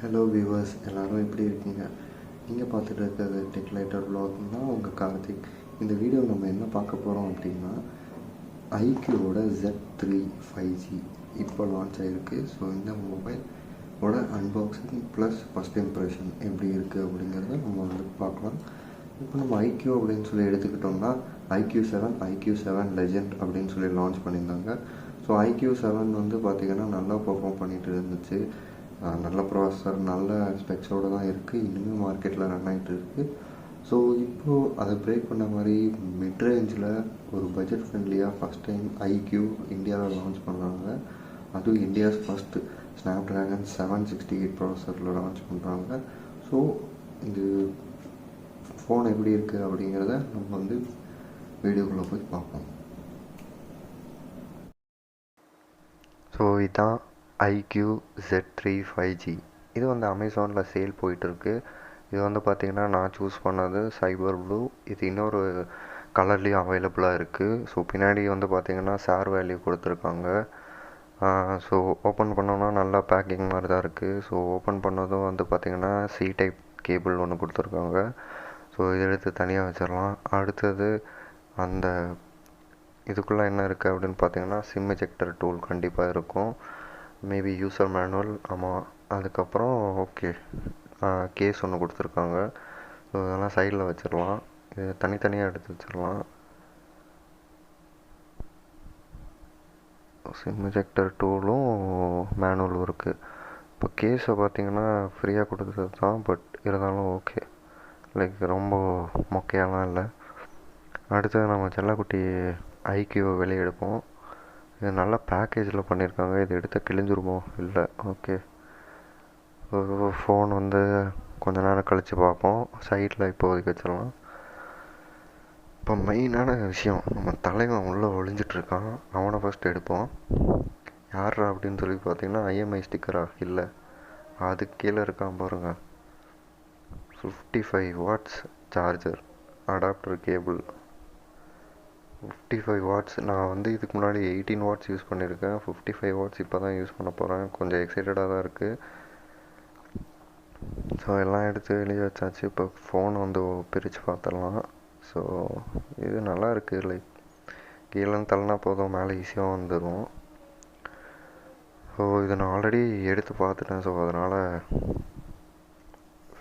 Hello viewers, எல்லோரும் எப்படி இருக்கீங்க? நீங்கள் பார்த்துட்டு இருக்கிறது டெக்லைட்டர் வ்ளாக்னா தான் உங்கள் கார்த்திக். இந்த வீடியோ நம்ம என்ன பார்க்க போகிறோம் அப்படின்னா, ஐக்யூவோட Z3 5G இப்போ லான்ச் ஆகிருக்கு. ஸோ இந்த மொபைலோட அன்பாக்சிங் ப்ளஸ் ஃபஸ்ட் இம்ப்ரெஷன் எப்படி இருக்குது அப்படிங்கிறத நம்ம வந்து பார்க்கலாம். இப்போ நம்ம ஐக்யூ அப்படின்னு சொல்லி எடுத்துக்கிட்டோம்னா IQ7 லெஜெண்ட் அப்படின்னு சொல்லி லான்ச் பண்ணியிருந்தாங்க. ஸோ IQ7 வந்து பார்த்திங்கன்னா நல்லா பெர்ஃபார்ம் பண்ணிகிட்டு இருந்துச்சு. நல்ல ப்ராசஸர், நல்ல ஸ்பெக்ஸோடு தான் இருக்குது. இன்னுமே மார்க்கெட்டில் ரன் ஆகிட்டு இருக்குது. ஸோ இப்போது அதை பிரேக் பண்ண மாதிரி மிட் ரேஞ்சில் ஒரு பட்ஜெட் ஃப்ரெண்ட்லியாக ஃபஸ்ட் டைம் ஐக்யூ இந்தியாவில் லான்ச் பண்ணுறாங்க. அதுவும் இந்தியாஸ் ஃபஸ்ட்டு ஸ்னாப்ட்ராகன் 768 ப்ராசஸரில் லான்ச் பண்ணுறாங்க. ஸோ இந்த ஃபோன் எப்படி இருக்குது அப்படிங்கிறத நம்ம வந்து வீடியோக்குள்ளே போய் பார்ப்போம். ஸோ இதுதான் ஐக்யூ Z3 5G. இது வந்து அமேசானில் சேல் போயிட்டுருக்கு. இது வந்து பார்த்திங்கன்னா நான் சூஸ் பண்ணது சைபர் ப்ளூ. இது இன்னொரு கலர்லேயும் அவைலபிளாக இருக்குது. ஸோ பின்னாடி வந்து பார்த்திங்கன்னா ஷேர் வேல்யூ கொடுத்துருக்காங்க. ஸோ ஓப்பன் பண்ணோன்னா நல்லா பேக்கிங் மாதிரி தான் இருக்குது. ஸோ ஓப்பன் பண்ணதும் வந்து பார்த்திங்கன்னா C டைப் கேபிள் ஒன்று கொடுத்துருக்காங்க. ஸோ இதை எடுத்து தனியாக வச்சிடலாம். அடுத்தது அந்த இதுக்குள்ளே என்ன இருக்குது அப்படின்னு பார்த்தீங்கன்னா சிம் எஜெக்டர் டூல் கண்டிப்பாக இருக்கும். மேபி யூசர் மேனுவல், ஆமாம். அதுக்கப்புறம் ஓகே கேஸ் ஒன்று கொடுத்துருக்காங்க. ஸோ இதெல்லாம் சைடில் வச்சிடலாம். இது தனித்தனியாக எடுத்து வச்சிடலாம். சிம் எஜெக்டர் டூலும் மேனுவலும் இருக்குது. இப்போ கேஸை பார்த்தீங்கன்னா ஃப்ரீயாக கொடுத்தது தான், பட் இருந்தாலும் ஓகே, லைக் ரொம்ப மொக்கையாலாம் இல்லை. அடுத்தது நம்ம செல்லக்குட்டி ஐக்யூவை வெளியே எடுப்போம். இது நல்ல பேக்கேஜில் பண்ணியிருக்காங்க. இது எடுத்து கிழிஞ்சிருமோ? இல்லை, ஓகே. ஃபோன் வந்து கொஞ்ச நேரம் கழித்து பார்ப்போம். சைடில் இப்போதைக்கு வச்சிடலாம். இப்போ மெயினான விஷயம், நம்ம தலைவன் உள்ளே ஒளிஞ்சிட்ருக்கான். அவனை ஃபஸ்ட் எடுப்போம். யாரா அப்படின்னு சொல்லி பார்த்தீங்கன்னா IMI ஸ்டிக்கரா? இல்லை, அதுக்கு கீழே இருக்கான் பாருங்கள். 55 watts charger, adapter cable, 55 watts. நான் வந்து இதுக்கு முன்னாடி 18 வாட்ஸ் யூஸ் பண்ணியிருக்கேன். 55 வாட்ஸ் இப்போ தான் யூஸ் பண்ண போகிறேன். கொஞ்சம் எக்ஸைட்டடாக தான் இருக்குது. ஸோ எல்லாம் எடுத்து வெளியே வச்சாச்சு. இப்போ ஃபோன் வந்து பிரித்து பார்த்துடலாம். ஸோ இது நல்லா இருக்குது. லைக் கீழேன்னு தள்ளினா போதும், மேலே ஈஸியாக வந்துடும். ஸோ இதை நான் ஆல்ரெடி எடுத்து பார்த்துட்டேன். ஸோ அதனால்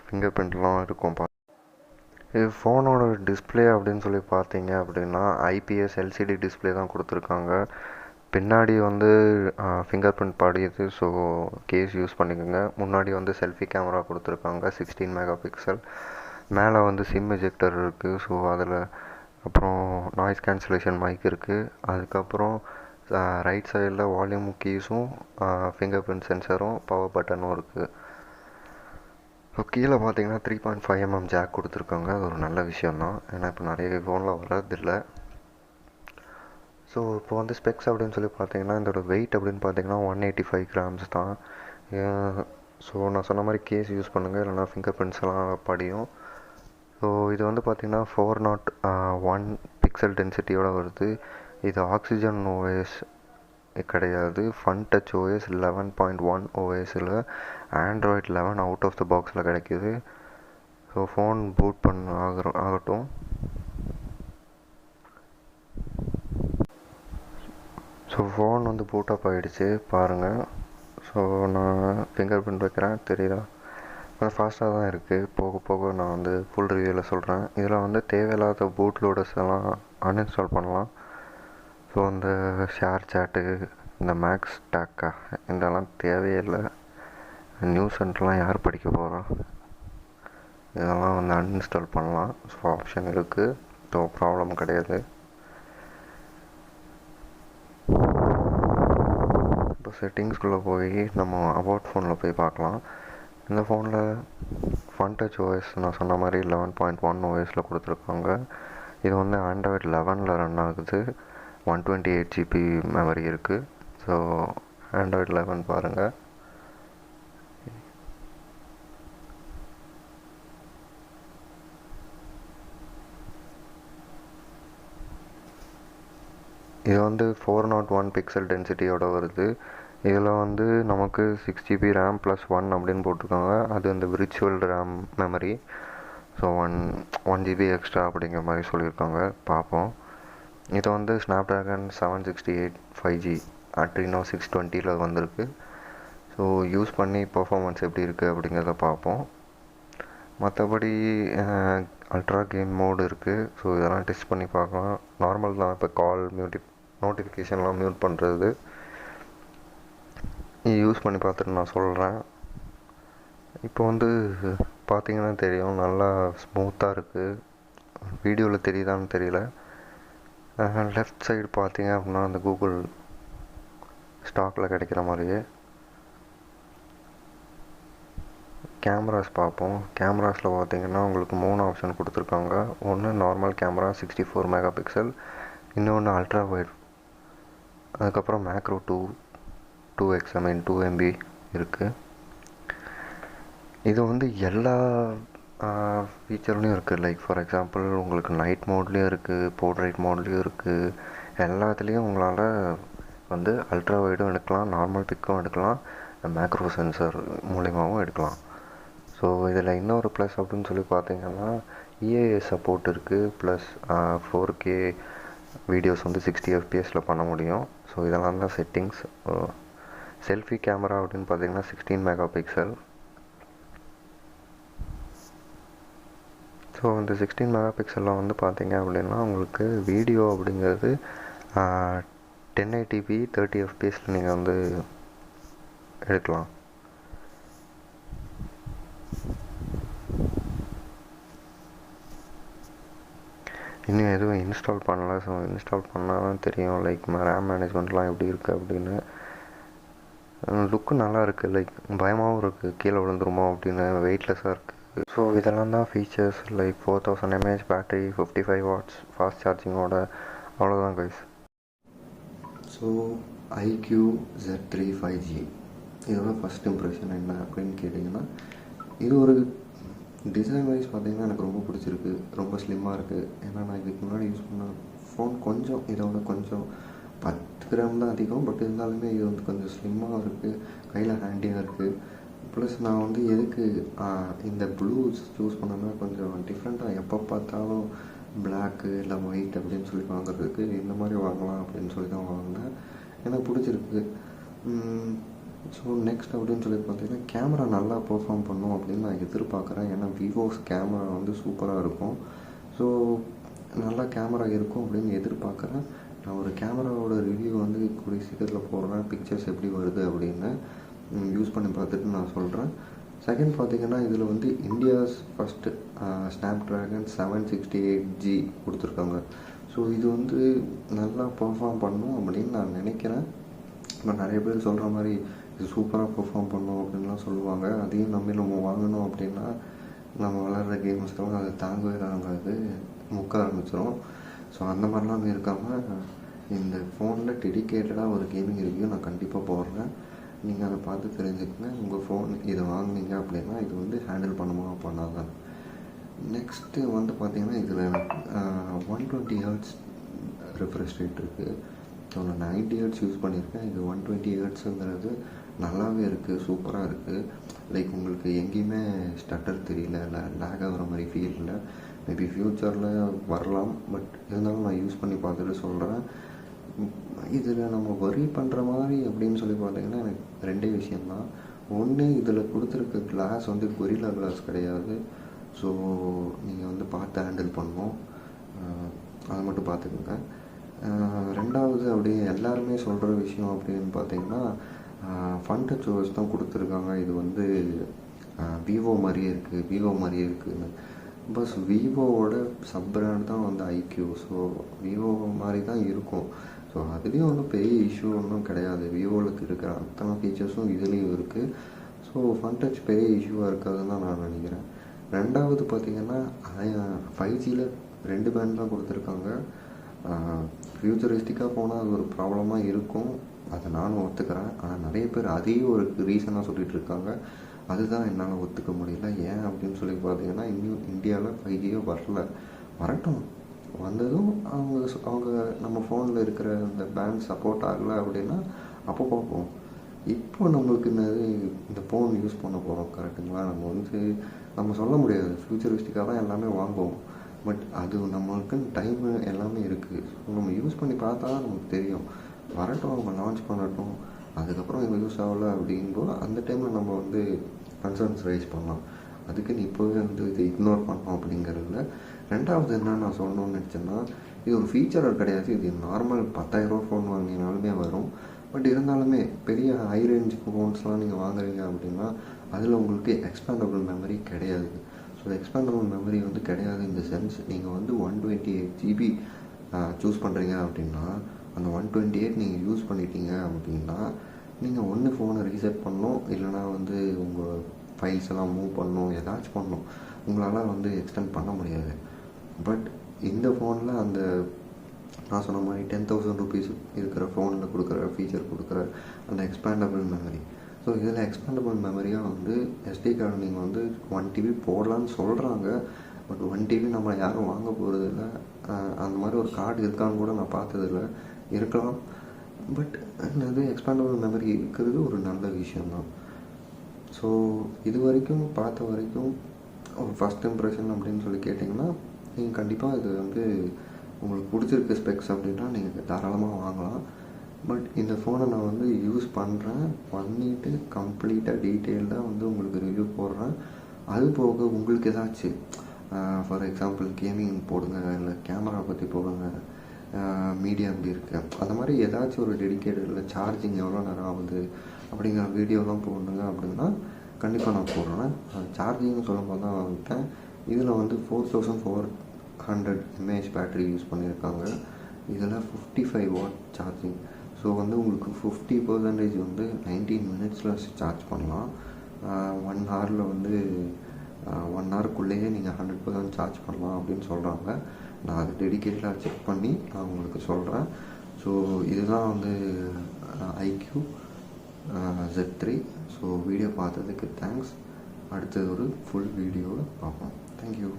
ஃபிங்கர் பிரிண்ட்லாம் இருக்கும். இது ஃபோனோட டிஸ்பிளே அப்படின்னு சொல்லி பார்த்தீங்க அப்படின்னா IPS LCD டிஸ்பிளே தான் கொடுத்துருக்காங்க. பின்னாடி வந்து ஃபிங்கர் பிரிண்ட் படியுது. ஸோ கேஸ் யூஸ் பண்ணிக்கோங்க. முன்னாடி வந்து செல்ஃபி கேமரா கொடுத்துருக்காங்க 16 மெகா பிக்சல். மேலே வந்து சிம் எஜெக்டர் இருக்குது. ஸோ அதில் அப்புறம் நாய்ஸ் கேன்சலேஷன் மைக் இருக்குது. அதுக்கப்புறம் ரைட் சைடில் வால்யூம் கீஸும் ஃபிங்கர் பிரிண்ட் சென்சரும் பவர் பட்டனும் இருக்குது. ஸோ கீழே பார்த்தீங்கன்னா 3.5mm ஜாக் கொடுத்துருக்காங்க. அது ஒரு நல்ல விஷயந்தான், ஏன்னா இப்போ நிறைய ஃபோனில் வர்றதில்லை. ஸோ இப்போ வந்து ஸ்பெக்ஸ் அப்படின்னு சொல்லி பார்த்தீங்கன்னா இதோட வெயிட் அப்படின்னு பார்த்தீங்கன்னா 185 கிராம்ஸ் தான். ஸோ நான் சொன்ன மாதிரி கேஸ் யூஸ் பண்ணுங்கள், இல்லைனா ஃபிங்கர் பிரிண்ட்ஸ் எல்லாம் படியும். ஸோ இது வந்து பார்த்திங்கன்னா 401 பிக்சல் டென்சிட்டியோடு வருது. இது ஆக்சிஜன் OS கிடையாது, ஃபன் டச் OS 11.1 OSயில் ஆண்ட்ராய்ட் 11 அவுட் ஆஃப் த பாக்ஸில் கிடைக்கிது. ஸோ ஃபோன் பூட் பண்ண ஆகட்டும். ஸோ ஃபோன் வந்து பூட் அப் ஆகிடுச்சு பாருங்கள். ஸோ நான் ஃபிங்கர் பிரிண்ட் வைக்கிறேன், தெரியுதா? கொஞ்சம் ஃபாஸ்ட்டாக தான் இருக்குது. போக போக நான் வந்து ஃபுல் ரிவ்யூவில் சொல்கிறேன். இதில் வந்து தேவையில்லாத பூட் லோடர்ஸ் எல்லாம் அன்இன்ஸ்டால் பண்ணலாம். ஸோ இந்த ஷேர் சாட்டு, இந்த மேக்ஸ் டேக்கா, இதெல்லாம் தேவையே இல்லை. நியூஸ் சென்டர்லாம் யார் படிக்க போகிறா? இதெல்லாம் வந்து அன்இன்ஸ்டால் பண்ணலாம். ஸோ ஆப்ஷன் இருக்குது. ஸோ ப்ராப்ளம் கிடையாது. இப்போ செட்டிங்ஸ்குள்ளே போய் நம்ம அபவுட் ஃபோனில் போய் பார்க்கலாம். இந்த ஃபோனில் ஃபன் டச் OS நான் சொன்ன மாதிரி 11.1 OSயில் கொடுத்துருக்காங்க. இது வந்து ஆண்ட்ராய்ட் 11 ரன் ஆகுது. 128 GB மெமரி இருக்குது. ஸோ ஆண்ட்ராய்ட் 11 பாருங்கள். இது வந்து 401 பிக்சல் டென்சிட்டியோடு வருது. இதில் வந்து நமக்கு 6 GB ரேம் ப்ளஸ் 1 அப்படின்னு போட்டிருக்காங்க. அது அந்த virtual RAM memory. So one GB extra அப்படிங்கிற மாதிரி சொல்லியிருக்காங்க. பார்ப்போம். இது வந்து ஸ்னாப்ட்ராகன் 768 5G Adreno 620 வந்திருக்கு. ஸோ யூஸ் பண்ணி பர்ஃபார்மன்ஸ் எப்படி இருக்குது அப்படிங்கிறத பார்ப்போம். மற்றபடி அல்ட்ரா கேம் மோடு இருக்குது. ஸோ இதெல்லாம் டெஸ்ட் பண்ணி பார்க்கலாம். நார்மல் தான். இப்போ கால் நோட்டிஃபிகேஷன்லாம் மியூட் பண்ணுறது யூஸ் பண்ணி பார்த்துட்டு நான் சொல்கிறேன். இப்போ வந்து பார்த்தீங்கன்னா தெரியும், நல்லா ஸ்மூத்தாக இருக்குது. வீடியோவில் தெரியுதான்னு தெரியல. லெஃப்ட் சைடு பார்த்தீங்க அப்படின்னா அந்த கூகுள் ஸ்டாக்கில் கிடைக்கிற மாதிரியே கேமராஸ் பார்ப்போம். கேமராஸில் பார்த்தீங்கன்னா உங்களுக்கு 3 ஆப்ஷன் கொடுத்துருக்காங்க. ஒன்று நார்மல் கேமரா 64 மெகா பிக்சல், இன்னொன்று அல்ட்ரா வைட், அதுக்கப்புறம் மேக்ரோ 2x 2 MB இருக்குது. இது வந்து எல்லா ஃபீச்சர்லேயும் இருக்குது. லைக் ஃபார் எக்ஸாம்பிள் உங்களுக்கு நைட் மோட்லேயும் இருக்குது, போர்ட்ரைட் மோட்லேயும் இருக்குது. எல்லாத்துலேயும் உங்களால் வந்து அல்ட்ரா வைடும் எடுக்கலாம், நார்மல் பிக்கும் எடுக்கலாம், மேக்ரோ சென்சர் மூலிமாவும் எடுக்கலாம். ஸோ இதில் இன்னொரு ப்ளஸ் அப்படின்னு சொல்லி பார்த்தீங்கன்னா EAS சப்போர்ட் இருக்குது. ப்ளஸ் 4K வீடியோஸ் வந்து 60 FPS பண்ண முடியும். ஸோ இதெல்லாம் தான் செட்டிங்ஸ். செல்ஃபி கேமரா அப்படின்னு பார்த்தீங்கன்னா 16 மெகா பிக்சல். ஸோ இந்த 16 மெகா பிக்சலில் வந்து பார்த்தீங்க அப்படின்னா உங்களுக்கு வீடியோ அப்படிங்கிறது 1080p 30 FPS நீங்கள் வந்து எடுக்கலாம். இன்னும் எதுவும் இன்ஸ்டால் பண்ணல. ஸோ இன்ஸ்டால் பண்ணால் தான் தெரியும் லைக் ரேம் மேனேஜ்மெண்ட்லாம் எப்படி இருக்குது அப்படின்னு. லுக்கு நல்லா இருக்குது. லைக் பயமாகவும் இருக்குது, கீழே விழுந்துருமோ அப்படின்னு. வெயிட்லெஸ்ஸாக இருக்குது. ஸோ இதெல்லாம் தான் features. Like 4000 mAh battery, 55 watts fast சார்ஜிங்கோட. அவ்வளோதான் guys. So Iqoo Z3 5G இதோட ஃபஸ்ட் இம்ப்ரெஷன் என்ன அப்படின்னு கேட்டிங்கன்னா, இது ஒரு டிசைன் வைஸ் பார்த்திங்கன்னா எனக்கு ரொம்ப பிடிச்சிருக்கு. ரொம்ப ஸ்லிம்மாக இருக்குது. ஏன்னா நான் இதுக்கு முன்னாடி யூஸ் பண்ண ஃபோன் கொஞ்சம் இதோட கொஞ்சம் 10 கிராம் தான் அதிகம். பட் இருந்தாலுமே இது வந்து கொஞ்சம் ஸ்லிம்மாக இருக்குது, கையில் ஹேண்டியாக இருக்குது. ப்ளஸ் நான் வந்து எதுக்கு இந்த ப்ளூஸ் சூஸ் பண்ணேன்னா, கொஞ்சம் டிஃப்ரெண்ட்டாக எப்போ பார்த்தாலும் பிளாக்கு இல்லை ஒயிட் அப்படின்னு சொல்லி வாங்குறதுக்கு இந்த மாதிரி வாங்கலாம் அப்படின்னு சொல்லி தான் வாங்கினேன். எனக்கு பிடிச்சிருக்கு. ஸோ நெக்ஸ்ட் அப்படின்னு சொல்லி பார்த்தீங்கன்னா, கேமரா நல்லா பெர்ஃபார்ம் பண்ணும் அப்படின்னு நான் எதிர்பார்க்குறேன். ஏன்னா விவோஸ் கேமரா வந்து சூப்பராக இருக்கும். ஸோ நல்லா கேமரா இருக்கும் அப்படின்னு எதிர்பார்க்குறேன். நான் ஒரு கேமராவோட ரிவ்யூ வந்து கூடிய சீக்கிரத்தில் போடுறேன். பிக்சர்ஸ் எப்படி வருது அப்படின்னு யூஸ் பண்ணி பார்த்துட்டு நான் சொல்கிறேன். செகண்ட் பார்த்திங்கன்னா, இதில் வந்து இந்தியாஸ் ஃபஸ்ட்டு ஸ்னாப்ட்ராகன் 768G கொடுத்துருக்காங்க. ஸோ இது வந்து நல்லா பெர்ஃபார்ம் பண்ணும் அப்படின்னு நான் நினைக்கிறேன். இப்போ நிறைய பேர் சொல்கிற மாதிரி இது சூப்பராக பெர்ஃபார்ம் பண்ணும் அப்படின்லாம் சொல்லுவாங்க. அதையும் நம்பி நம்ம வாங்கணும் அப்படின்னா நம்ம விளாட்ற கேம்ஸ்க்கெல்லாம் அது தாங்கவே தாங்காது, முக்க ஆரம்பிச்சிடும். ஸோ அந்த மாதிரிலாம் இருக்காமல் இந்த ஃபோனில் டெடிக்கேட்டடாக ஒரு கேமிங் ரிவ்யூ நான் கண்டிப்பாக போடுறேன். நீங்கள் அதை பார்த்து தெரிஞ்சுக்கங்க. உங்கள் ஃபோன் இதை வாங்கினீங்க அப்படின்னா இது வந்து ஹேண்டில் பண்ணுமா பண்ணாதான். நெக்ஸ்ட்டு வந்து பார்த்திங்கன்னா, இதில் எனக்கு 120 Hz ரெஃப்ரெஷ் ரேட் இருக்குது. ஸோ நான் 90 Hz யூஸ் பண்ணியிருக்கேன். இது 120 Hzங்கிறது நல்லாவே இருக்குது, சூப்பராக இருக்குது. லைக் உங்களுக்கு எங்கேயுமே ஸ்டட்டர் தெரியல, இல்லை லேக் ஆகிற மாதிரி ஃபீல் இல்லை. மேபி ஃப்யூச்சரில் வரலாம். பட் இருந்தாலும் நான் யூஸ் பண்ணி பார்த்துட்டு சொல்கிறேன். இதில் நம்ம வரி பண்ணுற மாதிரி அப்படின்னு சொல்லி பார்த்தீங்கன்னா எனக்கு ரெண்டே விஷயந்தான். ஒன்று, இதில் கொடுத்துருக்க கிளாஸ் வந்து கொரில்லா கிளாஸ் கிடையாது. ஸோ நீங்கள் வந்து பார்த்து ஹேண்டில் பண்ணணும். அதை மட்டும் பார்த்துக்கோங்க. ரெண்டாவது, அப்படியே எல்லாருமே சொல்கிற விஷயம் அப்படின்னு பார்த்தீங்கன்னா, ஃபன் டச் ஓஎஸ் தான் கொடுத்துருக்காங்க. இது வந்து விவோ மாதிரியே இருக்குதுன்னு. பஸ் விவோவோட சப் பிராண்ட் தான் வந்து Iqoo. ஸோ விவோ மாதிரி தான் இருக்கும். ஸோ அதுலேயும் ஒன்றும் பெரிய இஷ்யூ ஒன்றும் கிடையாது. விவோவுக்கு இருக்கிற அத்தனை ஃபீச்சர்ஸும் இதுலேயும் இருக்குது. ஸோ ஃபன் டச் பெரிய இஷ்யூவாக இருக்காதுன்னு தான் நான் நினைக்கிறேன். ரெண்டாவது பார்த்திங்கன்னா, 5Gயில் 2 பேண்ட் தான் கொடுத்துருக்காங்க. ஃப்யூச்சரிஸ்டிக்காக போனால் அது ஒரு ப்ராப்ளமாக இருக்கும், அதை நானும் ஒத்துக்கிறேன். ஆனால் நிறைய பேர் அதையும் ஒரு ரீசனாக சொல்லிகிட்டு இருக்காங்க. அதுதான் என்னால் ஒத்துக்க முடியல. ஏன் அப்படின்னு சொல்லி பார்த்தீங்கன்னா, இன்னும் இந்தியாவில் 5G வரட்டும். வந்ததும் அவங்க நம்ம ஃபோனில் இருக்கிற அந்த பேண்ட் சப்போர்ட் ஆகலை அப்படின்னா அப்போ பார்ப்போம். இப்போ நம்மளுக்கு என்னது இந்த ஃபோன் யூஸ் பண்ண போகிறோம் கரெக்டுங்களா. நம்ம சொல்ல முடியாது, ஃப்யூச்சரிஸ்டிக்காக தான் எல்லாமே வாங்குவோம். பட் அது நம்மளுக்குன்னு டைமு எல்லாமே இருக்குது. ஸோ நம்ம யூஸ் பண்ணி பார்த்தா தான் நமக்கு தெரியும். வரட்டும், அவங்க லான்ச் பண்ணட்டும், அதுக்கப்புறம் இது யூஸ் ஆகலை அப்படிங்கும்போது அந்த டைமில் நம்ம கன்சர்ன்ஸ் ரைஸ் பண்ணலாம். அதுக்குன்னு இப்போவே இதை இக்னோர் பண்ணோம் அப்படிங்கிறதுல. ரெண்டாவது என்ன நான் சொல்லணும்னு நினச்சேன்னா, இது ஒரு ஃபீச்சர் கிடையாது. இது நார்மல் 10,000 ஃபோன் வாங்கினாலுமே வரும். பட் இருந்தாலுமே பெரிய ஹை ரேஞ்ச் ஃபோன்ஸ்லாம் நீங்கள் வாங்குறீங்க அப்படின்னா அதில் உங்களுக்கு எக்ஸ்பேண்டபிள் மெமரி கிடையாது. ஸோ எக்ஸ்பேண்டபிள் மெமரி கிடையாது. இந்த சென்ஸ் நீங்கள் 128 GB சூஸ் பண்ணுறீங்க அப்படின்னா அந்த 128 நீங்கள் யூஸ் பண்ணிட்டீங்க அப்படின்னா நீங்கள் ஒன்று ஃபோனை ரீசெட் பண்ணணும், இல்லைனா உங்கள் ஃபைல்ஸ் எல்லாம் மூவ் பண்ணணும், ஏதாச்சும் பண்ணணும். உங்களால் எக்ஸ்டெண்ட் பண்ண முடியாது. பட் இந்த ஃபோனில் நான் சொன்ன மாதிரி 10,000 rupees இருக்கிற ஃபோனில் கொடுக்குற ஃபீச்சர் கொடுக்குற அந்த எக்ஸ்பேண்டபிள் மெமரி. ஸோ இதில் எக்ஸ்பேண்டபிள் மெமரியாக எஸ்டி கார்டு நீங்கள் 1 TB போடலான்னு சொல்கிறாங்க. பட் 1 TB நம்ம யாரும் வாங்க போகிறதில்ல. அந்த மாதிரி ஒரு கார்டு இருக்கான்னு கூட நான் பார்த்ததில்ல. இருக்கலாம், பட் எக்ஸ்பேண்டபிள் மெமரி இருக்கிறது ஒரு நல்ல விஷயந்தான். ஸோ இது வரைக்கும் பார்த்த வரைக்கும் ஒரு ஃபஸ்ட் இம்ப்ரெஷன் அப்படின்னு சொல்லி கேட்டிங்கன்னா, நீங்கள் கண்டிப்பாக இது உங்களுக்கு பிடிச்சிருக்க ஸ்பெக்ஸ் அப்படின்னா நீங்கள் தாராளமாக வாங்கலாம். பட் இந்த ஃபோனை நான் யூஸ் பண்ணுறேன், பண்ணிவிட்டு கம்ப்ளீட்டாக டீட்டெயில்டாக உங்களுக்கு ரிவ்யூ போடுறேன். அது போக உங்களுக்கு ஏதாச்சும் ஃபார் எக்ஸாம்பிள் கேமிங் போடுங்க, இல்லை கேமரா பற்றி போடுங்க, மீடியா எப்படி இருக்குது, அந்த மாதிரி ஏதாச்சும் ஒரு டெடிக்கேட்டட், இல்லை சார்ஜிங் எவ்வளோ நேரம் ஆகுது அப்படிங்கிற வீடியோலாம் போடுங்க அப்படின்னா கண்டிப்பாக நான் போடுறேன். சார்ஜிங்னு சொல்லும்போது தான் வந்துட்டேன். இதில் 4400 mAh பேட்டரி யூஸ் பண்ணியிருக்காங்க. இதில் 55 watt சார்ஜிங். ஸோ உங்களுக்கு 50% 19 minutesல சார்ஜ் பண்ணலாம். 1 ஹவரில் 1 ஹவருக்குள்ளேயே நீங்கள் 100% சார்ஜ் பண்ணலாம் அப்படின்னு சொல்கிறாங்க. நான் அது டெடிக்கேட்டடாக செக் பண்ணி நான் உங்களுக்கு சொல்கிறேன். ஸோ இதுதான் iQoo Z3. ஸோ வீடியோ பார்த்ததுக்கு தேங்க்ஸ். அடுத்தது ஒரு ஃபுல் வீடியோவில் பார்ப்போம். தேங்க்யூ.